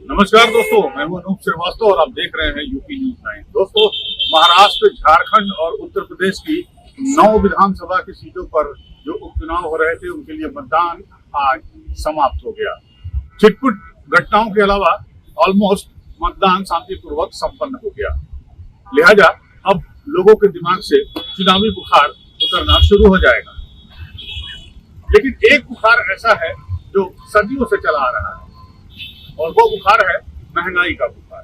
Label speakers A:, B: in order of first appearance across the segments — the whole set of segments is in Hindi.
A: नमस्कार दोस्तों, मैं हूं अनूप श्रीवास्तव और आप देख रहे हैं यूपी न्यूज 9। दोस्तों, महाराष्ट्र, झारखंड और उत्तर प्रदेश की 9 विधानसभा की सीटों पर जो उपचुनाव हो रहे थे उनके लिए मतदान आज समाप्त हो गया। छिटपुट घटनाओं के अलावा ऑलमोस्ट मतदान शांतिपूर्वक संपन्न हो गया। लिहाजा अब लोगों के दिमाग से चुनावी बुखार उतरना शुरू हो जाएगा। लेकिन एक बुखार ऐसा है जो सदियों से चला आ रहा है और वो बुखार है महंगाई का बुखार।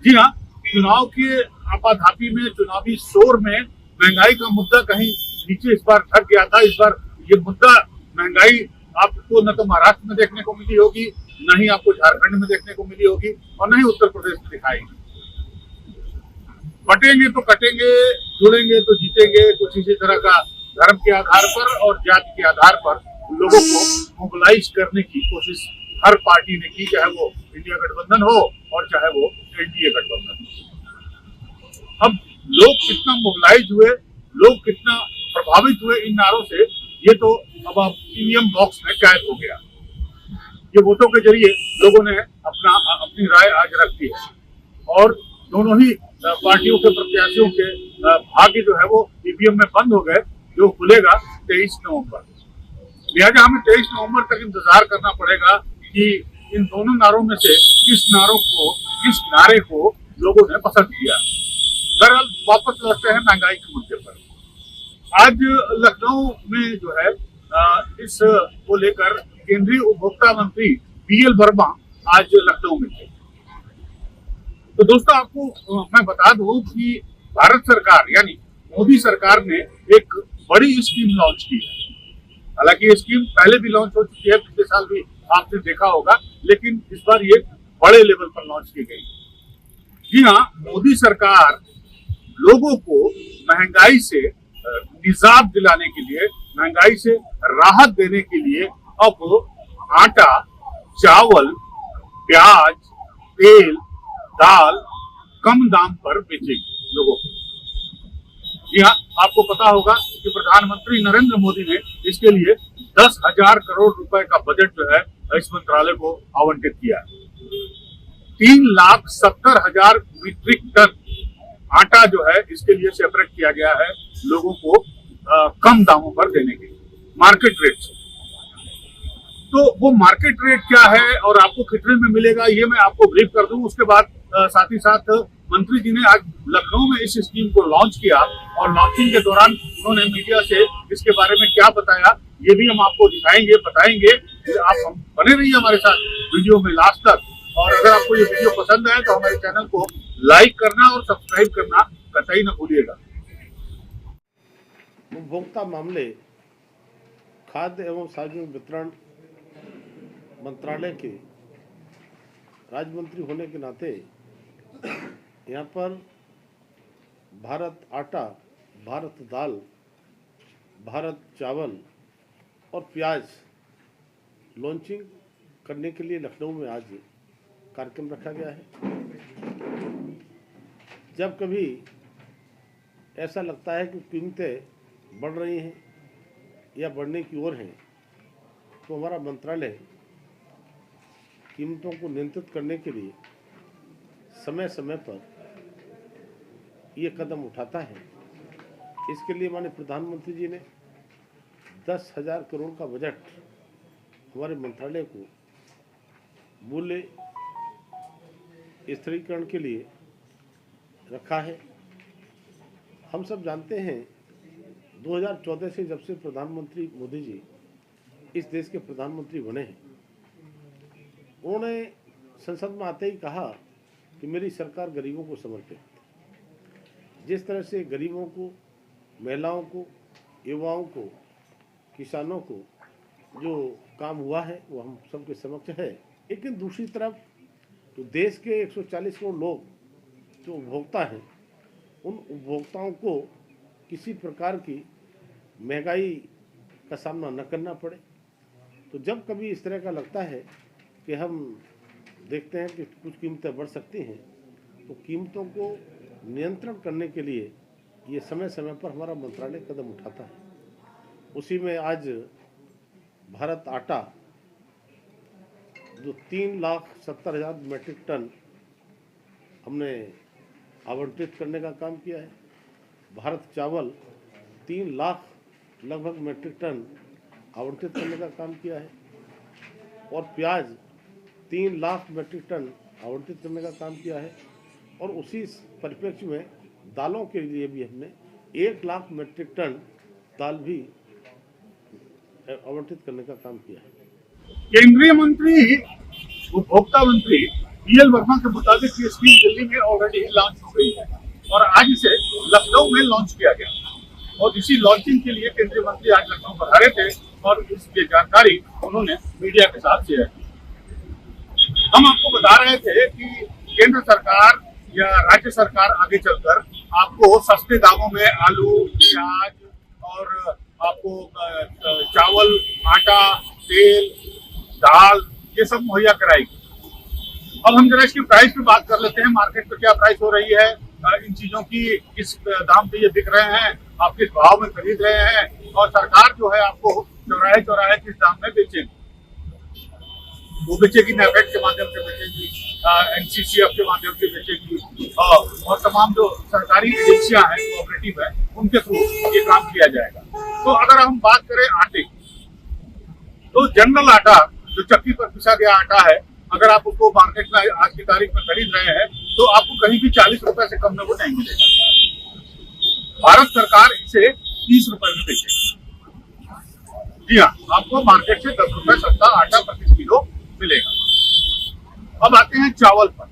A: जी हाँ, चुनाव के आपाधापी में, चुनावी शोर में महंगाई का मुद्दा कहीं नीचे इस बार ढक गया था। इस बार ये मुद्दा महंगाई आपको न तो महाराष्ट्र में देखने को मिली होगी, न ही आपको झारखंड में देखने को मिली होगी और न ही उत्तर प्रदेश में दिखाई। बटेंगे तो कटेंगे, जुड़ेंगे तो जीतेंगे, कुछ इसी तरह का धर्म के आधार पर और जाति के आधार पर लोगों को मोबिलाइज करने की कोशिश हर पार्टी ने की, चाहे वो इंडिया गठबंधन हो और चाहे वो एनडीए गठबंधन हो। अब लोग कितना मोबिलाइज हुए, लोग कितना प्रभावित हुए इन नारों से, ये तो अब आप ईवीएम बॉक्स में कैद हो गया। ये वोटों के जरिए लोगों ने अपनी राय आज रख दी है और दोनों ही पार्टियों के प्रत्याशियों के भाग्य जो है वो ईवीएम में बंद हो गए, जो खुलेगा 23 नवंबर। लिहाजा हमें 23 नवंबर तक इंतजार करना पड़ेगा कि इन दोनों नारों में से किस नारे को लोगों ने पसंद किया। बहरहाल वापस लौटते हैं महंगाई के मुद्दे पर। आज लखनऊ में जो है इस को लेकर केंद्रीय उपभोक्ता मंत्री बीएल वर्मा आज लखनऊ में थे। तो दोस्तों, आपको मैं बता दूं कि भारत सरकार यानी मोदी सरकार ने एक बड़ी स्कीम लॉन्च की है। हालांकि ये स्कीम पहले भी लॉन्च हो चुकी है, पिछले साल भी आपने देखा होगा, लेकिन इस बार ये बड़े लेवल पर लॉन्च की गई। जी हाँ, मोदी सरकार लोगों को महंगाई से निजात दिलाने के लिए, महंगाई से राहत देने के लिए अब आटा, चावल, प्याज, तेल, दाल कम दाम पर बेचेगी लोगों को। जी हाँ, आपको पता होगा कि प्रधानमंत्री नरेंद्र मोदी ने इसके लिए 10,000 करोड़ रुपए का बजट जो है इस मंत्रालय को आवंटित किया है। 3,70,000 मीट्रिक टन आटा जो है इसके लिए सेपरेट किया गया है लोगों को कम दामों पर देने के लिए, मार्केट रेट से। तो वो मार्केट रेट क्या है और आपको कितने में मिलेगा, ये मैं आपको ब्रीफ कर दूं। उसके बाद साथ ही साथ मंत्री जी ने आज लखनऊ में इस स्कीम को लॉन्च किया और लॉन्चिंग के दौरान उन्होंने मीडिया से इसके बारे में क्या बताया, ये भी हम आपको दिखाएंगे, बताएंगे। आप बने रहिए हमारे साथ वीडियो में लास्ट तक। और अगर आपको ये वीडियो पसंद आए तो हमारे चैनल को लाइक करना और सब्सक्राइब करना कतई न भूलिएगा।
B: उपभोक्ता मामले, खाद्य एवं सार्वजनिक वितरण मंत्रालय के राज्य मंत्री होने के नाते यहाँ पर भारत आटा, भारत दाल, भारत चावल और प्याज लॉन्चिंग करने के लिए लखनऊ में आज कार्यक्रम रखा गया है। जब कभी ऐसा लगता है कि कीमतें बढ़ रही हैं या बढ़ने की ओर हैं, तो हमारा मंत्रालय कीमतों को नियंत्रित करने के लिए समय समय पर ये कदम उठाता है। इसके लिए माननीय प्रधानमंत्री जी ने 10,000 करोड़ का बजट हमारे मंत्रालय को मूल्य स्थिरीकरण के लिए रखा है। हम सब जानते हैं 2014 से जब से प्रधानमंत्री मोदी जी इस देश के प्रधानमंत्री बने हैं, उन्होंने संसद में आते ही कहा कि मेरी सरकार गरीबों को समर्पित है। जिस तरह से गरीबों को, महिलाओं को, युवाओं को, किसानों को जो काम हुआ है वो हम सबके समक्ष है। लेकिन दूसरी तरफ तो देश के 140 करोड़ लोग जो उपभोक्ता हैं, उन उपभोक्ताओं को किसी प्रकार की महंगाई का सामना न करना पड़े। तो जब कभी इस तरह का लगता है कि हम देखते हैं कि कुछ कीमतें बढ़ सकती हैं, तो कीमतों को नियंत्रण करने के लिए ये समय समय पर हमारा मंत्रालय कदम उठाता है। उसी में आज भारत आटा जो 3,70,000 मेट्रिक टन हमने आवंटित करने का काम किया है। भारत चावल 3 लाख लगभग मेट्रिक टन आवंटित करने का काम किया है और प्याज 3 लाख मेट्रिक टन आवंटित करने का काम किया है और उसी परिप्रेक्ष्य में दालों के लिए भी हमने 1 लाख मेट्रिक टन दाल भी आवंटित करने का काम किया है।
A: केंद्रीय मंत्री उपभोक्ता मंत्री पीएल वर्मा के मुताबिक ये स्कीम दिल्ली में ऑलरेडी लॉन्च हो गई है और आज इसे लखनऊ में लॉन्च किया गया और इसी लॉन्चिंग के लिए केंद्रीय मंत्री आज लखनऊ पधारे थे और इसकी जानकारी उन्होंने मीडिया के साथ शेयर की। हम आपको बता रहे थे कि केंद्र सरकार या राज्य सरकार आगे चलकर आपको सस्ते दामों में आलू, प्याज और आपको चावल, आटा, तेल, दाल ये सब मुहैया कराएगी। अब हम जरा इसकी प्राइस पे बात कर लेते हैं। मार्केट पे क्या प्राइस हो रही है, इन चीजों की किस दाम पे ये बिक रहे हैं, आप किस भाव में खरीद रहे हैं और सरकार जो है आपको चौराहे चौराहे किस दाम में बेचेगी। वो बेचेगी नेफेड के माध्यम से बेचेगी, एनसीसीएफ के माध्यम से बेचेगी और तमाम जो सरकारी एजेंसियां हैं, कोऑपरेटिव है, उनके थ्रू ये काम किया जाएगा। तो अगर हम बात करें आटे की, तो जनरल आटा जो चक्की पर पिसा गया आटा है, अगर आप उसको मार्केट में आज की तारीख में खरीद रहे हैं तो आपको कहीं भी 40 रुपए से कम में वो नहीं मिलेगा। भारत सरकार इसे 30 रुपए में बेचेगी। जी हाँ, आपको मार्केट से 10 रुपए सस्ता आटा प्रति किलो मिलेगा। अब आते हैं चावल पर।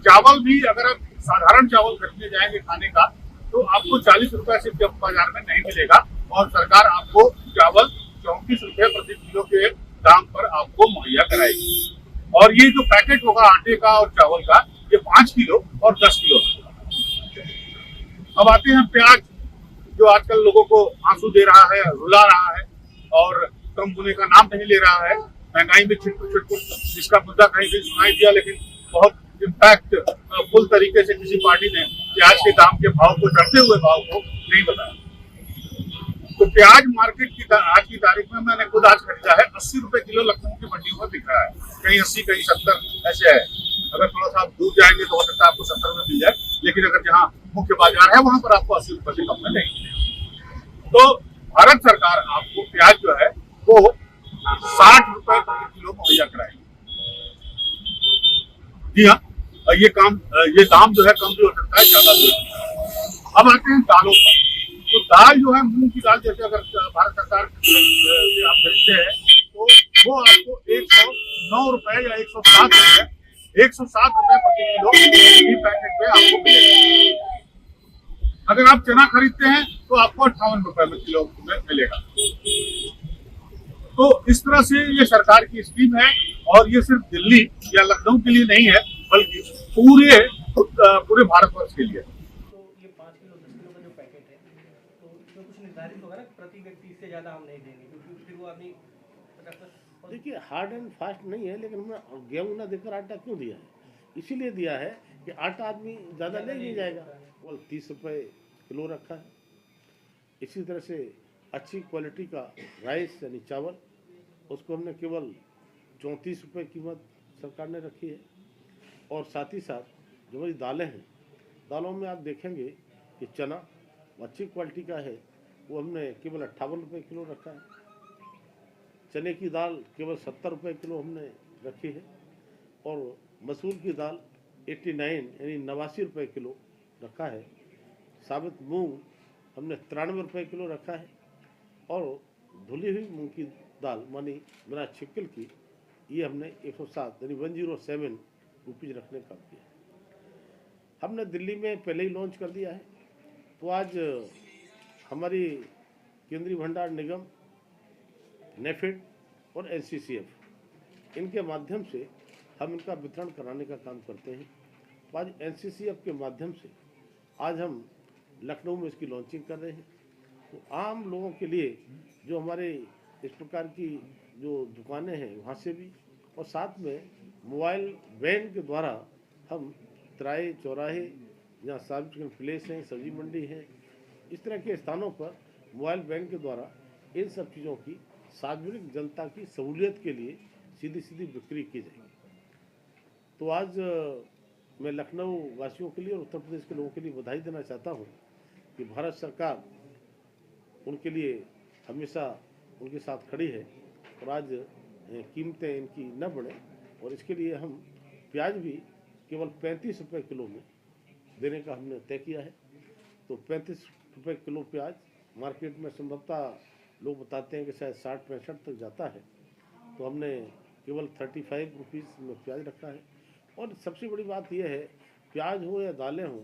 A: चावल भी अगर आप साधारण चावल खरीदने जाएंगे खाने का तो आपको 40 रुपए से जब बाजार में नहीं मिलेगा और सरकार आपको चावल 34 रुपए प्रति किलो के दाम पर आपको मुहैया कराएगी। और ये जो पैकेट होगा आटे का और चावल का, ये 5 किलो और 10 किलो। अब आते हैं प्याज, जो आजकल लोगों को आंसू दे रहा है, रुला रहा है और कम होने का नाम नहीं ले रहा है। महंगाई में छिटपुट इसका मुद्दा कहीं भी सुनाई दिया, लेकिन बहुत इम्पैक्ट फुल तरीके से किसी पार्टी ने प्याज के दाम के भाव को, चढ़ते हुए भाव को नहीं बताया। तो प्याज मार्केट की आज की तारीख में मैंने खुद आज खरीदा है, 80 रुपए किलो लखनऊ की मंडियों में बिक रहा है। कहीं 80, कहीं 70 ऐसे है। अगर थोड़ा सा आप दूर जाएंगे तो हो सकता है आपको 70 में मिल जाए, लेकिन अगर जहाँ मुख्य बाजार है वहां पर आपको 80 रुपए से कम में नहीं मिलेगा। तो भारत सरकार आपको प्याज जो है वो 60 रुपए प्रति किलो मुहैया कराएगी। जी हाँ, ये दाम जो है कम भी हो सकता है, ज्यादा भी हो सकता है। अब आते हैं दालों पर। तो दाल जो है, मूंग की दाल जैसे अगर भारत सरकार से आप खरीदते हैं तो वो आपको 109 रुपए या 107 रुपए प्रति किलो ही पैकेट पे आपको मिलेगा। अगर आप चना खरीदते हैं तो आपको 58 रुपए में किलो में मिलेगा। तो इस तरह से ये सरकार की स्कीम है और ये सिर्फ दिल्ली या लखनऊ के लिए नहीं है, बल्कि पूरे भारतवर्ष के लिए।
C: तो ये 5 किलो 10 किलो का जो पैकेट है, तो इसमें कुछ निर्धारित होगा ना, प्रति व्यक्ति इससे ज्यादा हम नहीं देंगे, क्योंकि फिर वो आदमी
B: देखिए हार्ड एंड फास्ट नहीं है, लेकिन हमने गेहूं ना देकर आटा क्यों दिया है? इसीलिए दिया है कि आटा आदमी ज़्यादा ले नहीं जाएगा। केवल 30 रुपये किलो रखा है। इसी तरह से अच्छी क्वालिटी का राइस यानी चावल, उसको हमने केवल 34 रुपये कीमत सरकार ने रखी है। और साथ ही साथ जो हमारी दालें हैं, दालों में आप देखेंगे कि चना अच्छी क्वालिटी का है, वो हमने केवल 58 रुपये किलो रखा है। चने की दाल केवल 70 रुपये किलो हमने रखी है और मसूर की दाल 89 यानी 89 रुपये किलो रखा है। साबुत मूंग हमने 93 रुपये किलो रखा है और धुली हुई मूंग की दाल मानी बिना छिक्कल की, ये हमने 107 यानी 107 रुपीज़ रखने का किया है। हमने दिल्ली में पहले ही लॉन्च कर दिया है। तो आज हमारी केंद्रीय भंडार निगम, नेफेड और एनसीसीएफ, इनके माध्यम से हम इनका वितरण कराने का काम करते हैं। तो आज एनसीसीएफ के माध्यम से आज हम लखनऊ में इसकी लॉन्चिंग कर रहे हैं। तो आम लोगों के लिए जो हमारे इस प्रकार की जो दुकानें हैं वहाँ से भी, और साथ में मोबाइल वैन के द्वारा हम तिराहे चौराहे जहाँ सार्वजनिक प्लेस हैं, सब्जी मंडी है, इस तरह के स्थानों पर मोबाइल वैन के द्वारा इन सब चीज़ों की सार्वजनिक जनता की सहूलियत के लिए सीधी सीधी बिक्री की जाएगी। तो आज मैं लखनऊ वासियों के लिए और उत्तर प्रदेश के लोगों के लिए बधाई देना चाहता हूँ कि भारत सरकार उनके लिए हमेशा उनके साथ खड़ी है और आज कीमतें इनकी न बढ़े, और इसके लिए हम प्याज भी केवल 35 रुपये किलो में देने का हमने तय किया है। तो 35 रुपये किलो प्याज मार्केट में संभवतः लोग बताते हैं कि शायद 60-65 तक जाता है, तो हमने केवल 35 रुपीज़ में प्याज रखा है। और सबसे बड़ी बात यह है, प्याज हो या दालें हों,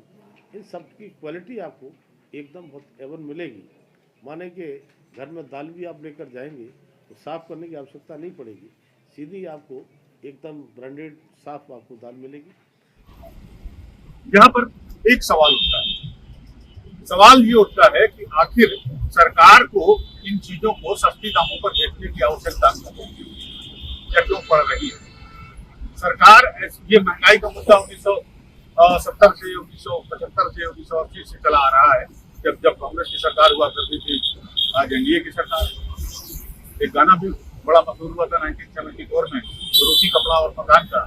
B: इन सब की क्वालिटी आपको एकदम बहुत एवन मिलेगी। माने कि घर में दाल भी आप लेकर जाएंगे तो साफ़ करने की आवश्यकता नहीं पड़ेगी, सीधी आपको एकदम ब्रांडेड साफ आपको दाल मिलेगी।
A: यहाँ पर एक सवाल उठता है, सवाल ये उठता है कि आखिर सरकार को इन चीजों को सस्ती दामों पर बेचने की आवश्यकता क्यों पड़ रही है। सरकार ये महंगाई का मुद्दा 1970 से 1975 से 1980 से चला आ रहा है, जब कांग्रेस की सरकार हुआ करती थी। आज एनडीए की सरकार है। एक गाना भी बड़ा मशहूर हुआ था 1974 में, रोटी कपड़ा और मकान का,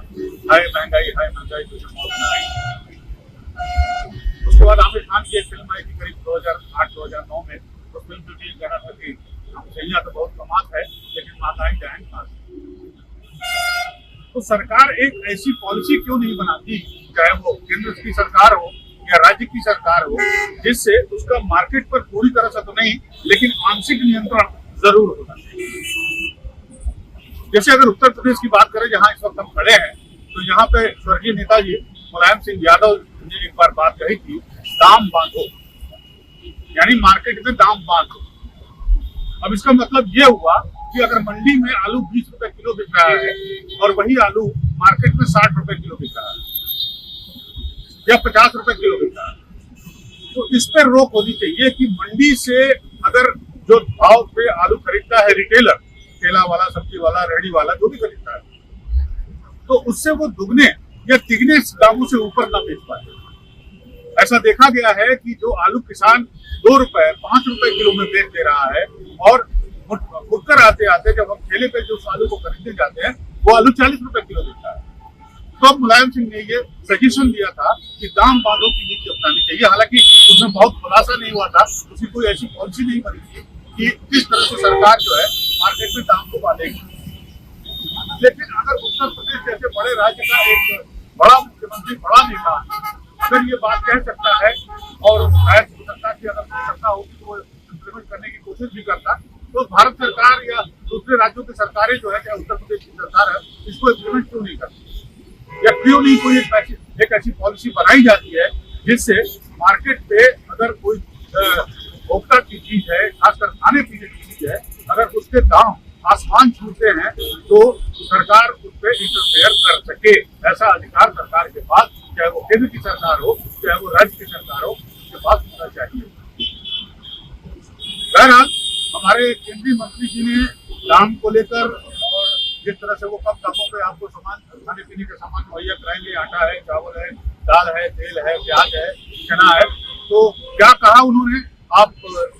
A: हाय महंगाई तुझे मौत न आई। उसके बाद आमिर खान की एक फिल्म आई थी करीब 2008-2009 में। तो फिल्म जो थी गाना था कि सैया तो बहुत कमात है लेकिन महंगाई जाए खास। तो सरकार एक ऐसी पॉलिसी क्यों नहीं बनाती, चाहे वो केंद्र की सरकार हो या राज्य की सरकार हो, जिससे उसका मार्केट पर पूरी तरह से तो नहीं लेकिन आंशिक नियंत्रण जरूर होना चाहिए। जैसे अगर उत्तर प्रदेश की बात करें, जहां इस वक्त हम खड़े हैं, तो यहाँ पे स्वर्गीय नेताजी मुलायम सिंह यादव ने एक बार बात कही थी, दाम बांधो, यानी मार्केट में दाम बांधो। अब इसका मतलब ये हुआ कि अगर मंडी में आलू 20 रुपए किलो बिक रहा है और वही आलू मार्केट में 60 रुपए किलो बिक रहा है या 50 रुपए किलो बिक रहा है, तो इस पर रोक होनी चाहिए कि मंडी से अगर जो भाव पे आलू खरीदता है रिटेलर, ठेला वाला, सब्जी वाला, रेहड़ी वाला, जो भी खरीदता है, तो उससे वो दुगने या तिगने दामों से ऊपर ना बेच पाए। ऐसा देखा गया है कि जो आलू किसान 2 रुपए 5 रुपए किलो में बेच दे रहा है, और मुड़कर आते आते जब हम ठेले पे जो आलू को खरीदने जाते हैं वो आलू 40 रुपए किलो देता है। तो अब मुलायम सिंह ने ये सजेशन दिया था कि दाम बांधो की नीति अपनानी चाहिए। हालांकि उसमें बहुत खुलासा नहीं हुआ था, उसकी कोई ऐसी पॉलिसी नहीं बनी थी कि किस तरह से सरकार जो है मार्केट में दाम को बांधेगी। लेकिन अगर उत्तर प्रदेश जैसे बड़े राज्य का एक बड़ा मुख्यमंत्री, बड़ा नेता अगर ये बात कह सकता है, और शायद हो सकता है कि अगर सरकार होगी तो वो इम्प्लीमेंट करने की कोशिश भी करता, तो भारत सरकार या दूसरे राज्यों की सरकारें जो है, चाहे उत्तर प्रदेश की सरकार है, इसको इम्प्लीमेंट क्यों नहीं करती, या क्यों नहीं कोई एक ऐसी पॉलिसी बनाई जाती है जिससे मार्केट पे अगर कोई उपभोक्ता की चीज है, खासकर खाने पीने की चीज है, अगर उसके दाम आसमान छूते हैं तो सरकार उस पर इंटरफेयर कर सके। ऐसा अधिकार सरकार के पास, चाहे वो केंद्र की सरकार हो चाहे वो राज्य की सरकार हो, उसके पास होना चाहिए। बहरहाल हमारे केंद्रीय मंत्री जी ने दाम को लेकर और जिस तरह से वो कम दामों पे आपको सामान, खाने पीने के सामान मुहैया कराएंगे, आटा है, चावल है, दाल है, तेल है, प्याज है, चना है, तो क्या कहा उन्होंने आप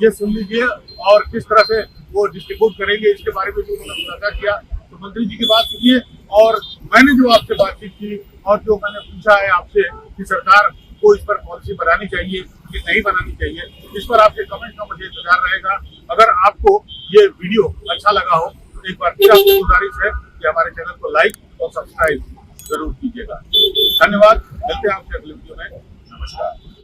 A: ये सुन लीजिए, और किस तरह से वो डिस्ट्रीब्यूट करेंगे इसके बारे में भी उन्होंने खुलासा किया। तो मंत्री जी की बात सुनिए, और मैंने जो आपसे बातचीत की और जो मैंने पूछा है आपसे कि सरकार को इस पर पॉलिसी बनानी चाहिए कि नहीं बनानी चाहिए, इस पर आपके कमेंट का मुझे इंतजार रहेगा। अगर आपको ये वीडियो अच्छा लगा हो तो एक बार फिर आपकी गुजारिश है कि हमारे चैनल को लाइक और सब्सक्राइब जरूर कीजिएगा। धन्यवाद, मिलते हैं आपसे अगले वीडियो में। नमस्कार।